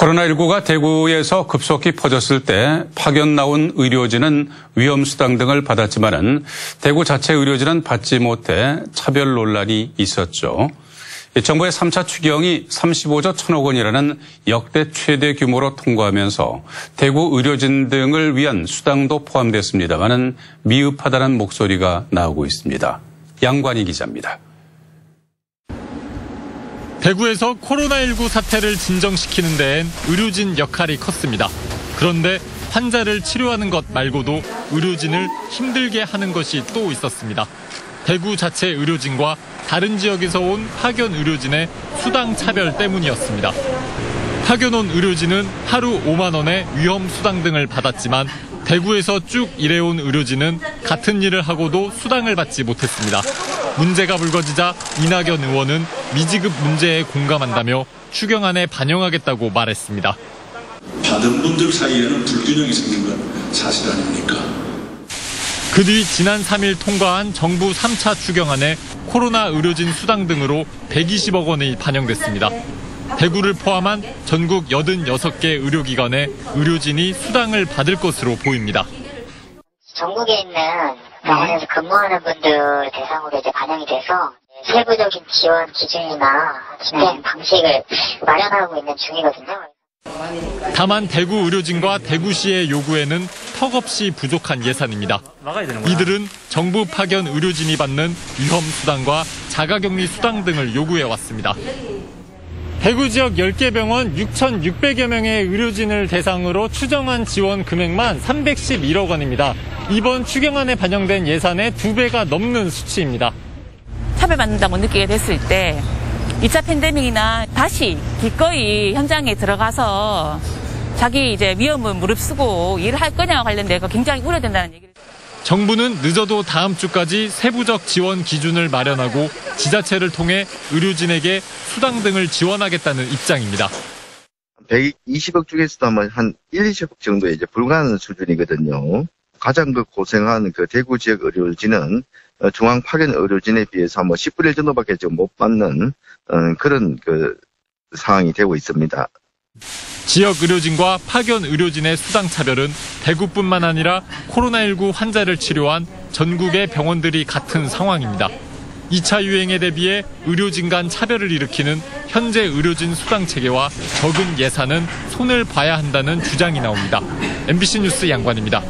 코로나19가 대구에서 급속히 퍼졌을 때 파견 나온 의료진은 위험수당 등을 받았지만은 대구 자체 의료진은 받지 못해 차별 논란이 있었죠. 정부의 3차 추경이 35조 1,000억 원이라는 역대 최대 규모로 통과하면서 대구 의료진 등을 위한 수당도 포함됐습니다만은 미흡하다는 목소리가 나오고 있습니다. 양관희 기자입니다. 대구에서 코로나19 사태를 진정시키는 데엔 의료진 역할이 컸습니다. 그런데 환자를 치료하는 것 말고도 의료진을 힘들게 하는 것이 또 있었습니다. 대구 자체 의료진과 다른 지역에서 온 파견 의료진의 수당 차별 때문이었습니다. 파견 온 의료진은 하루 5만 원의 위험 수당 등을 받았지만 대구에서 쭉 일해온 의료진은 같은 일을 하고도 수당을 받지 못했습니다. 문제가 불거지자 이낙연 의원은 미지급 문제에 공감한다며 추경안에 반영하겠다고 말했습니다. 받은 분들 사이에는 불균형이 생긴 건 사실 아닙니까? 그 뒤 지난 3일 통과한 정부 3차 추경안에 코로나 의료진 수당 등으로 120억 원이 반영됐습니다. 대구를 포함한 전국 86개 의료기관에 의료진이 수당을 받을 것으로 보입니다. 전국에 있는 병원에서 근무하는 분들 대상으로 이제 반영이 돼서 세부적인 지원 기준이나 집행 방식을 마련하고 있는 중이거든요. 다만 대구 의료진과 대구시의 요구에는 턱없이 부족한 예산입니다. 이들은 정부 파견 의료진이 받는 위험 수당과 자가격리 수당 등을 요구해 왔습니다. 대구 지역 10개 병원 6,600여 명의 의료진을 대상으로 추정한 지원 금액만 311억 원입니다. 이번 추경안에 반영된 예산의 2배가 넘는 수치입니다. 차별받는다고 느끼게 됐을 때 2차 팬데믹이나 다시 기꺼이 현장에 들어가서 자기 이제 위험을 무릅쓰고 일을 할 거냐와 관련돼서 굉장히 우려된다는 얘기를. 정부는 늦어도 다음 주까지 세부적 지원 기준을 마련하고 지자체를 통해 의료진에게 수당 등을 지원하겠다는 입장입니다. 120억 중에서도 아마 한 20억 정도 이제 불가능한 수준이거든요. 가장 고생한 대구 지역 의료진은 중앙 파견 의료진에 비해서 10분의 1 정도밖에 못 받는 그런 상황이 되고 있습니다. 지역 의료진과 파견 의료진의 수당 차별은 대구뿐만 아니라 코로나19 환자를 치료한 전국의 병원들이 같은 상황입니다. 2차 유행에 대비해 의료진 간 차별을 일으키는 현재 의료진 수당 체계와 적은 예산은 손을 봐야 한다는 주장이 나옵니다. MBC 뉴스 양관입니다.